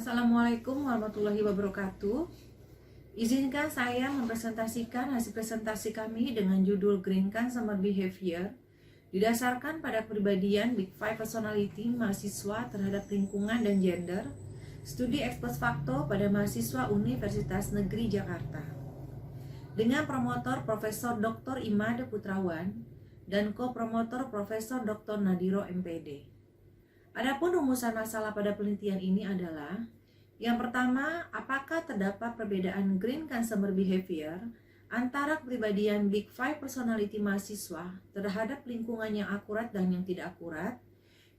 Assalamualaikum warahmatullahi wabarakatuh. Izinkan saya mempresentasikan hasil presentasi kami dengan judul Green Consumer Behavior didasarkan pada kepribadian Big Five Personality mahasiswa terhadap lingkungan dan gender, studi ex post facto pada mahasiswa Universitas Negeri Jakarta. Dengan promotor Profesor Dr. Imade Putrawan dan co-promotor Profesor Dr. Nadiro MPD. Adapun rumusan masalah pada penelitian ini adalah: yang pertama, apakah terdapat perbedaan green consumer behavior antara kepribadian Big Five Personality mahasiswa terhadap lingkungan yang akurat dan yang tidak akurat?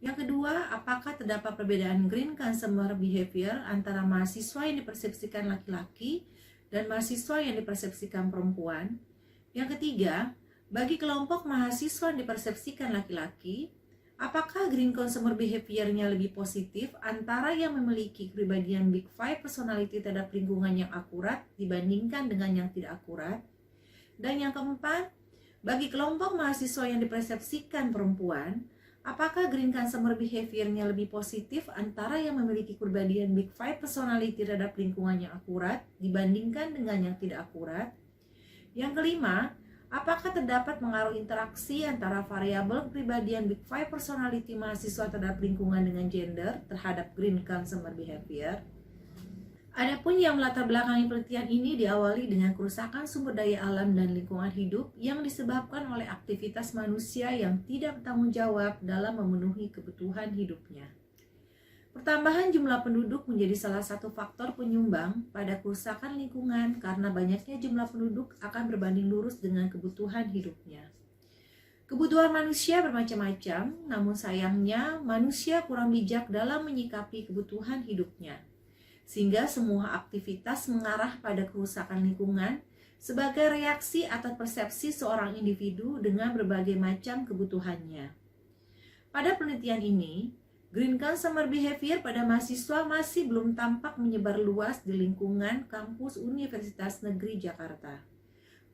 Yang kedua, apakah terdapat perbedaan green consumer behavior antara mahasiswa yang dipersepsikan laki-laki dan mahasiswa yang dipersepsikan perempuan? Yang ketiga, bagi kelompok mahasiswa yang dipersepsikan laki-laki, apakah green consumer behavior-nya lebih positif antara yang memiliki kepribadian Big Five Personality terhadap lingkungan yang akurat dibandingkan dengan yang tidak akurat? Dan yang keempat, bagi kelompok mahasiswa yang dipersepsikan perempuan, apakah green consumer behavior-nya lebih positif antara yang memiliki kepribadian Big Five Personality terhadap lingkungan yang akurat dibandingkan dengan yang tidak akurat? Yang kelima, apakah terdapat pengaruh interaksi antara variabel kepribadian Big Five Personality mahasiswa terhadap lingkungan dengan gender terhadap green consumer behavior? Adapun yang melatar belakangi penelitian ini diawali dengan kerusakan sumber daya alam dan lingkungan hidup yang disebabkan oleh aktivitas manusia yang tidak bertanggung jawab dalam memenuhi kebutuhan hidupnya. Pertambahan jumlah penduduk menjadi salah satu faktor penyumbang pada kerusakan lingkungan karena banyaknya jumlah penduduk akan berbanding lurus dengan kebutuhan hidupnya. Kebutuhan manusia bermacam-macam, namun sayangnya manusia kurang bijak dalam menyikapi kebutuhan hidupnya, sehingga semua aktivitas mengarah pada kerusakan lingkungan sebagai reaksi atas persepsi seorang individu dengan berbagai macam kebutuhannya. Pada penelitian ini, green consumer behavior pada mahasiswa masih belum tampak menyebar luas di lingkungan kampus Universitas Negeri Jakarta.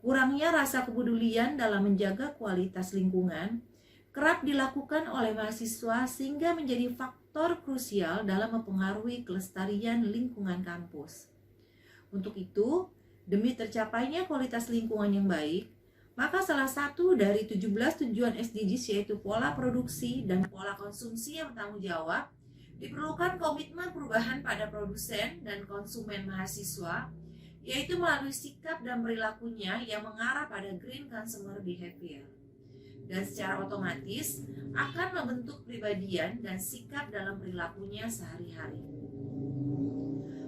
Kurangnya rasa kepedulian dalam menjaga kualitas lingkungan kerap dilakukan oleh mahasiswa sehingga menjadi faktor krusial dalam mempengaruhi kelestarian lingkungan kampus. Untuk itu, demi tercapainya kualitas lingkungan yang baik, maka salah satu dari 17 tujuan SDGs yaitu pola produksi dan pola konsumsi yang bertanggung jawab, diperlukan komitmen perubahan pada produsen dan konsumen mahasiswa, yaitu melalui sikap dan perilakunya yang mengarah pada green consumer behavior. Dan secara otomatis akan membentuk kepribadian dan sikap dalam perilakunya sehari-hari.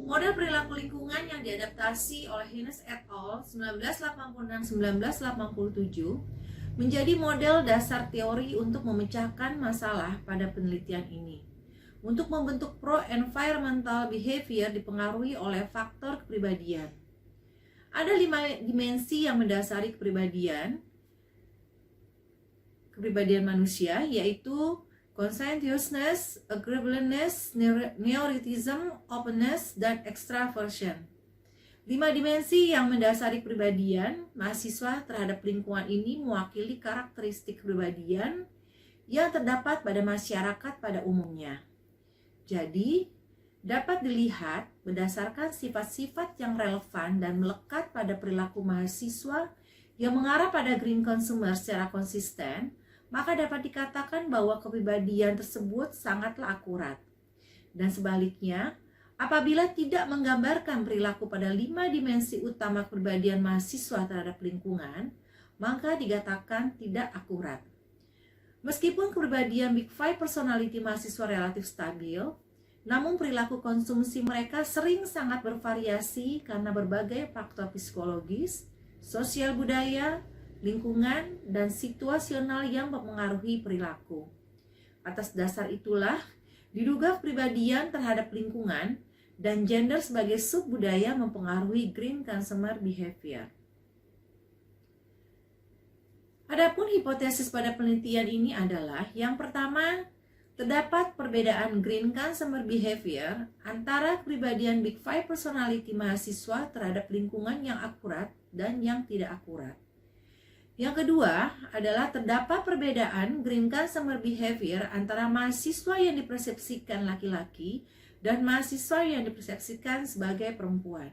Model perilaku lingkungan yang diadaptasi oleh Hines et al. 1986-1987 menjadi model dasar teori untuk memecahkan masalah pada penelitian ini. Untuk membentuk pro-environmental behavior dipengaruhi oleh faktor kepribadian. Ada 5 dimensi yang mendasari kepribadian manusia, yaitu conscientiousness, agreeableness, neuroticism, openness, dan extraversion. 5 dimensi yang mendasari kepribadian mahasiswa terhadap lingkungan ini mewakili karakteristik kepribadian yang terdapat pada masyarakat pada umumnya. Jadi, dapat dilihat berdasarkan sifat-sifat yang relevan dan melekat pada perilaku mahasiswa yang mengarah pada green consumer secara konsisten, maka dapat dikatakan bahwa kepribadian tersebut sangatlah akurat. Dan sebaliknya, apabila tidak menggambarkan perilaku pada 5 dimensi utama kepribadian mahasiswa terhadap lingkungan, maka dikatakan tidak akurat. Meskipun kepribadian Big Five Personality mahasiswa relatif stabil, namun perilaku konsumsi mereka sering sangat bervariasi karena berbagai faktor psikologis, sosial budaya, lingkungan, dan situasional yang mempengaruhi perilaku. Atas dasar itulah, diduga kepribadian terhadap lingkungan dan gender sebagai subbudaya mempengaruhi green consumer behavior. Adapun hipotesis pada penelitian ini adalah: yang pertama, terdapat perbedaan green consumer behavior antara kepribadian Big Five Personality mahasiswa terhadap lingkungan yang akurat dan yang tidak akurat. Yang kedua adalah terdapat perbedaan green consumer behavior antara mahasiswa yang dipersepsikan laki-laki dan mahasiswa yang dipersepsikan sebagai perempuan.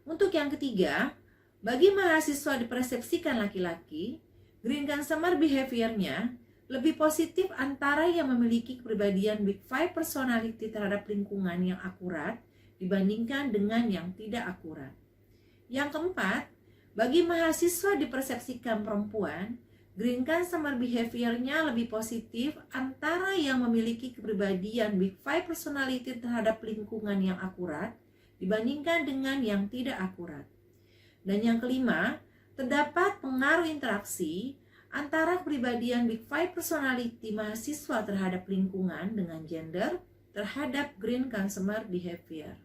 Untuk yang ketiga, bagi mahasiswa dipersepsikan laki-laki, green consumer behavior-nya lebih positif antara yang memiliki kepribadian Big Five personality terhadap lingkungan yang akurat dibandingkan dengan yang tidak akurat. Yang keempat, bagi mahasiswa dipersepsikan perempuan, green consumer behavior-nya lebih positif antara yang memiliki kepribadian Big Five personality terhadap lingkungan yang akurat dibandingkan dengan yang tidak akurat. Dan yang kelima, terdapat pengaruh interaksi antara kepribadian Big Five personality mahasiswa terhadap lingkungan dengan gender terhadap green consumer behavior.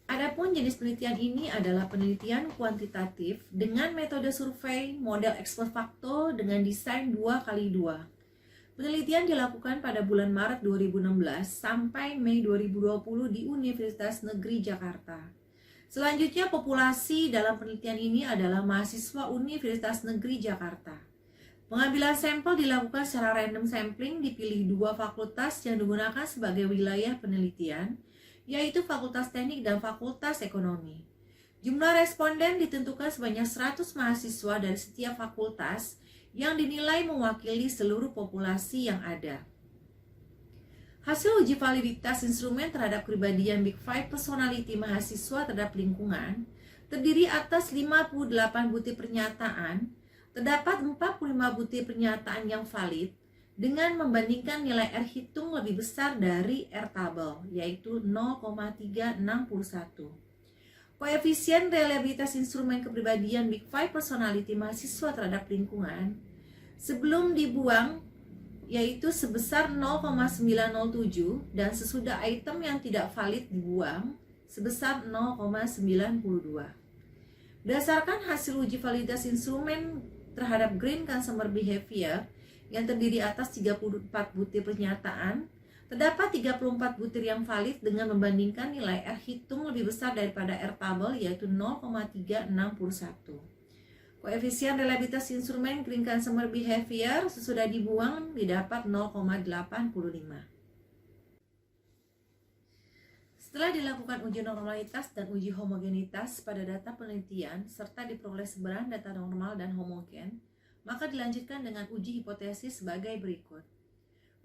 Adapun jenis penelitian ini adalah penelitian kuantitatif dengan metode survei model ex post facto dengan desain 2x2. Penelitian dilakukan pada bulan Maret 2016 sampai Mei 2020 di Universitas Negeri Jakarta. Selanjutnya, populasi dalam penelitian ini adalah mahasiswa Universitas Negeri Jakarta. Pengambilan sampel dilakukan secara random sampling, dipilih 2 fakultas yang digunakan sebagai wilayah penelitian, yaitu Fakultas Teknik dan Fakultas Ekonomi. Jumlah responden ditentukan sebanyak 100 mahasiswa dari setiap fakultas yang dinilai mewakili seluruh populasi yang ada. Hasil uji validitas instrumen terhadap kepribadian Big Five personality mahasiswa terhadap lingkungan terdiri atas 58 butir pernyataan. Terdapat 45 butir pernyataan yang valid dengan membandingkan nilai R hitung lebih besar dari R tabel, yaitu 0,361. Koefisien reliabilitas instrumen kepribadian Big Five personality mahasiswa terhadap lingkungan sebelum dibuang yaitu sebesar 0,907 dan sesudah item yang tidak valid dibuang sebesar 0,92. Berdasarkan hasil uji validitas instrumen terhadap green consumer behavior yang terdiri atas 34 butir pernyataan, terdapat 34 butir yang valid dengan membandingkan nilai R hitung lebih besar daripada R tabel, yaitu 0,361. Koefisien reliabilitas instrumen green consumer behavior sesudah dibuang didapat 0,85. Setelah dilakukan uji normalitas dan uji homogenitas pada data penelitian serta diperoleh sebaran data normal dan homogen, maka dilanjutkan dengan uji hipotesis sebagai berikut.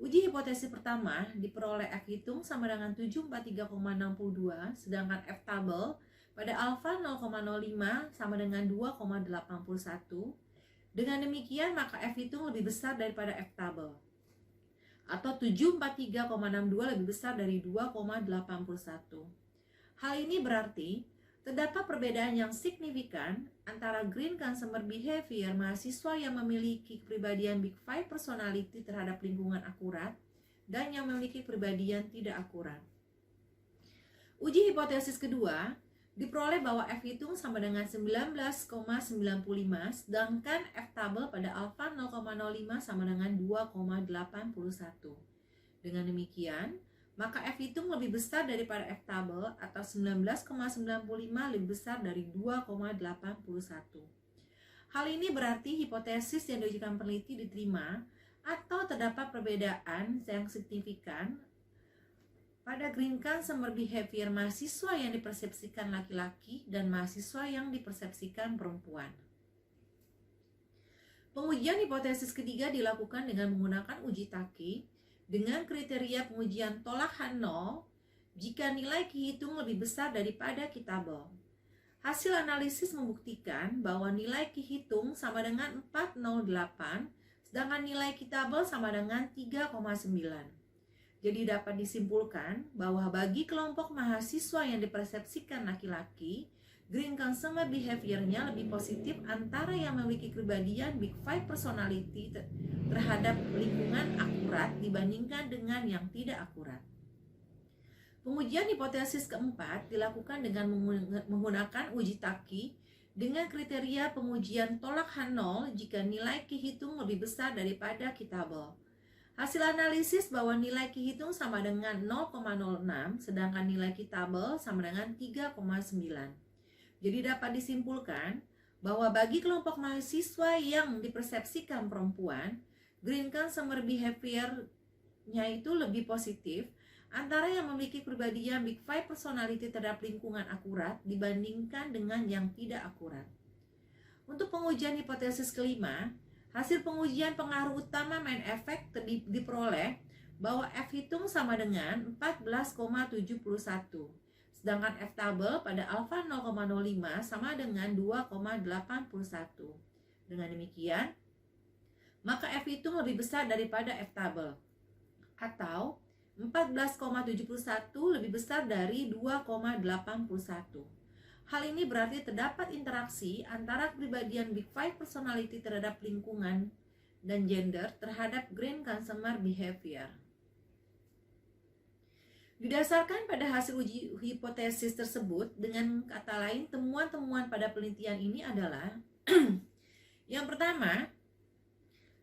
Uji hipotesis pertama diperoleh F hitung sama dengan 743,62, sedangkan F tabel pada alfa 0,05 sama dengan 2,81. Dengan demikian maka F hitung lebih besar daripada F tabel, atau 743,62 lebih besar dari 2,81. Hal ini berarti terdapat perbedaan yang signifikan antara green consumer behavior mahasiswa yang memiliki kepribadian Big Five personality terhadap lingkungan akurat dan yang memiliki kepribadian tidak akurat. Uji hipotesis kedua diperoleh bahwa F hitung sama dengan 19,95, sedangkan F tabel pada alfa 0,05 sama dengan 2,81. Dengan demikian, maka F hitung lebih besar daripada F tabel atau 19,95 lebih besar dari 2,81. Hal ini berarti hipotesis yang diujikan peneliti diterima atau terdapat perbedaan yang signifikan pada green consumer behavior mahasiswa yang dipersepsikan laki-laki dan mahasiswa yang dipersepsikan perempuan. Pengujian hipotesis ketiga dilakukan dengan menggunakan uji Taki dengan kriteria pengujian tolakan 0 jika nilai Ki hitung lebih besar daripada Ki tabel. Hasil analisis membuktikan bahwa nilai Ki hitung sama dengan 408, sedangkan nilai Ki tabel sama dengan 3,9. Jadi dapat disimpulkan bahwa bagi kelompok mahasiswa yang dipersepsikan laki-laki, green consumer behavior-nya lebih positif antara yang memiliki kepribadian Big Five personality terhadap lingkungan akurat dibandingkan dengan yang tidak akurat. Pengujian hipotesis keempat dilakukan dengan menggunakan uji Taki dengan kriteria pengujian tolak H0 jika nilai Ki hitung lebih besar daripada Ki tabel. Hasil analisis bahwa nilai Ki hitung sama dengan 0,06, sedangkan nilai Ki tabel sama dengan 3,9. Jadi dapat disimpulkan bahwa bagi kelompok mahasiswa yang dipersepsikan perempuan, green consumer behavior-nya itu lebih positif antara yang memiliki kepribadian Big Five personality terhadap lingkungan akurat dibandingkan dengan yang tidak akurat. Untuk pengujian hipotesis kelima, hasil pengujian pengaruh utama main efek diperoleh bahwa F hitung sama dengan 14,71, sedangkan F tabel pada alfa 0,05 sama dengan 2,81. Dengan demikian, maka F hitung lebih besar daripada F tabel, atau 14,71 lebih besar dari 2,81. Hal ini berarti terdapat interaksi antara kepribadian Big Five personality terhadap lingkungan dan gender terhadap green consumer behavior. Didasarkan pada hasil uji hipotesis tersebut, dengan kata lain, temuan-temuan pada penelitian ini adalah yang pertama,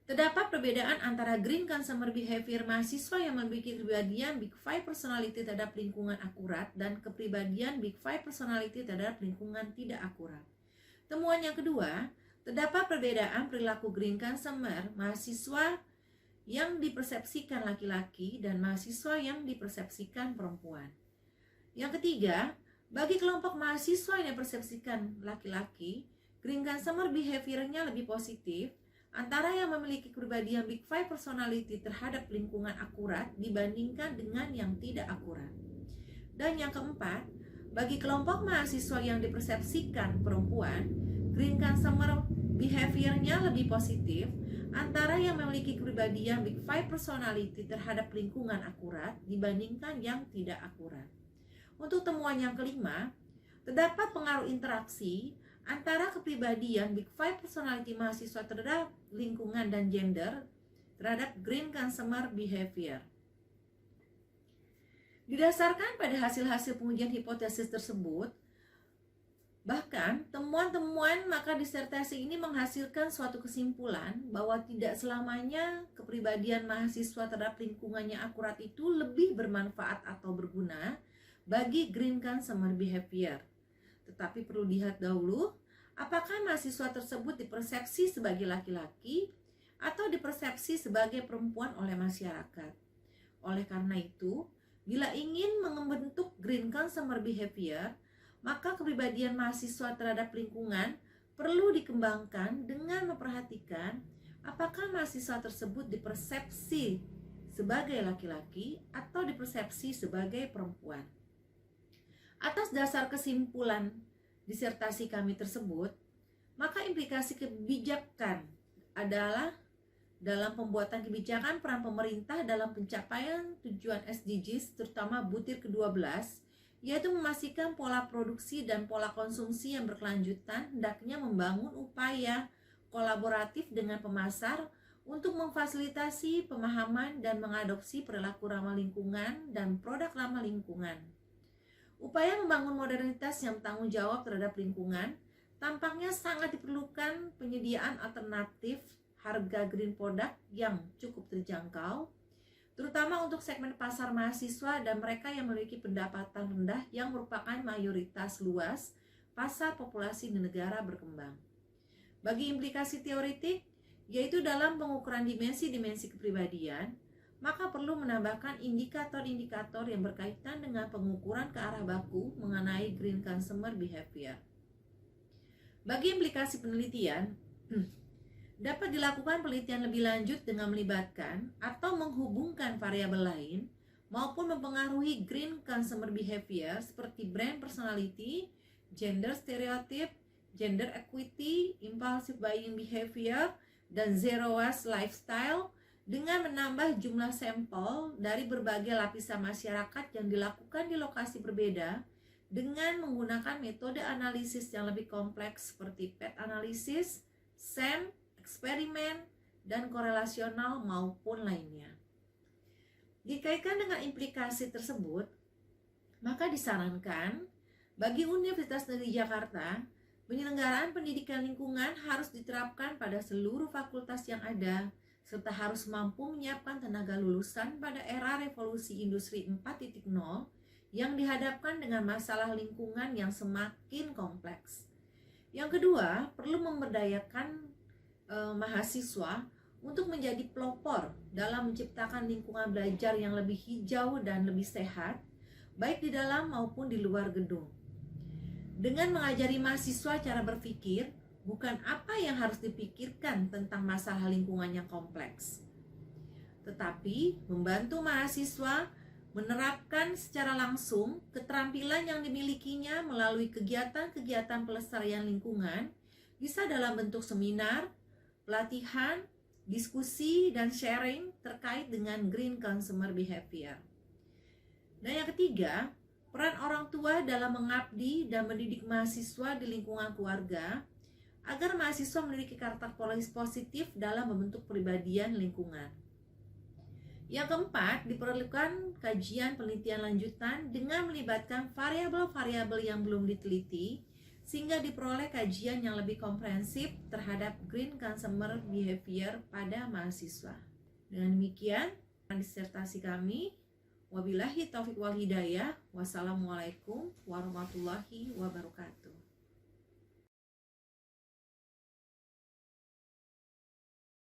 terdapat perbedaan antara green consumer behavior mahasiswa yang memiliki kepribadian Big Five personality terhadap lingkungan akurat dan kepribadian Big Five personality terhadap lingkungan tidak akurat. Temuan yang kedua, terdapat perbedaan perilaku green consumer mahasiswa yang dipersepsikan laki-laki dan mahasiswa yang dipersepsikan perempuan. Yang ketiga, bagi kelompok mahasiswa yang dipersepsikan laki-laki, green consumer behavior-nya lebih positif antara yang memiliki kepribadian Big Five personality terhadap lingkungan akurat dibandingkan dengan yang tidak akurat. Dan yang keempat, bagi kelompok mahasiswa yang dipersepsikan perempuan, green consumer behavior-nya lebih positif antara yang memiliki kepribadian Big Five personality terhadap lingkungan akurat dibandingkan yang tidak akurat. Untuk temuan yang kelima, terdapat pengaruh interaksi antara kepribadian Big Five personality mahasiswa terhadap lingkungan dan gender terhadap green consumer behavior. Didasarkan pada hasil-hasil pengujian hipotesis tersebut, bahkan temuan-temuan maka disertasi ini menghasilkan suatu kesimpulan bahwa tidak selamanya kepribadian mahasiswa terhadap lingkungannya akurat itu lebih bermanfaat atau berguna bagi green consumer behavior. Tetapi perlu dilihat dahulu, apakah mahasiswa tersebut dipersepsi sebagai laki-laki atau dipersepsi sebagai perempuan oleh masyarakat. Oleh karena itu, bila ingin membentuk green consumer behavior, maka kepribadian mahasiswa terhadap lingkungan perlu dikembangkan dengan memperhatikan apakah mahasiswa tersebut dipersepsi sebagai laki-laki atau dipersepsi sebagai perempuan. Atas dasar kesimpulan disertasi kami tersebut, maka implikasi kebijakan adalah dalam pembuatan kebijakan peran pemerintah dalam pencapaian tujuan SDGs, terutama butir ke-12, yaitu memastikan pola produksi dan pola konsumsi yang berkelanjutan, hendaknya membangun upaya kolaboratif dengan pemasar untuk memfasilitasi pemahaman dan mengadopsi perilaku ramah lingkungan dan produk ramah lingkungan. Upaya membangun modernitas yang bertanggung jawab terhadap lingkungan tampaknya sangat diperlukan penyediaan alternatif harga green product yang cukup terjangkau, terutama untuk segmen pasar mahasiswa dan mereka yang memiliki pendapatan rendah yang merupakan mayoritas luas pasar populasi di negara berkembang. Bagi implikasi teoretik, yaitu dalam pengukuran dimensi-dimensi kepribadian, maka perlu menambahkan indikator-indikator yang berkaitan dengan pengukuran ke arah baku mengenai green consumer behavior. Bagi implikasi penelitian, dapat dilakukan penelitian lebih lanjut dengan melibatkan atau menghubungkan variabel lain maupun mempengaruhi green consumer behavior seperti brand personality, gender stereotype, gender equity, impulsive buying behavior, dan zero waste lifestyle dengan menambah jumlah sampel dari berbagai lapisan masyarakat yang dilakukan di lokasi berbeda dengan menggunakan metode analisis yang lebih kompleks seperti PET analysis, SEM, eksperimen, dan korelasional maupun lainnya. Dikaitkan dengan implikasi tersebut, maka disarankan bagi Universitas Negeri Jakarta, penyelenggaraan pendidikan lingkungan harus diterapkan pada seluruh fakultas yang ada, serta harus mampu menyiapkan tenaga lulusan pada era revolusi industri 4.0 yang dihadapkan dengan masalah lingkungan yang semakin kompleks. Yang kedua, perlu memberdayakan mahasiswa untuk menjadi pelopor dalam menciptakan lingkungan belajar yang lebih hijau dan lebih sehat, baik di dalam maupun di luar gedung. Dengan mengajari mahasiswa cara berpikir, bukan apa yang harus dipikirkan tentang masalah lingkungan yang kompleks, tetapi membantu mahasiswa menerapkan secara langsung keterampilan yang dimilikinya melalui kegiatan-kegiatan pelestarian lingkungan, bisa dalam bentuk seminar, pelatihan, diskusi, dan sharing terkait dengan green consumer behavior. Dan yang ketiga, peran orang tua dalam mengabdi dan mendidik mahasiswa di lingkungan keluarga agar mahasiswa memiliki karakter positif dalam membentuk kepribadian lingkungan. Yang keempat, diperlukan kajian penelitian lanjutan dengan melibatkan variabel-variabel yang belum diteliti sehingga diperoleh kajian yang lebih komprehensif terhadap green consumer behavior pada mahasiswa. Dengan demikian, disertasi kami. Wabillahi taufiq wal hidayah. Wassalamualaikum warahmatullahi wabarakatuh.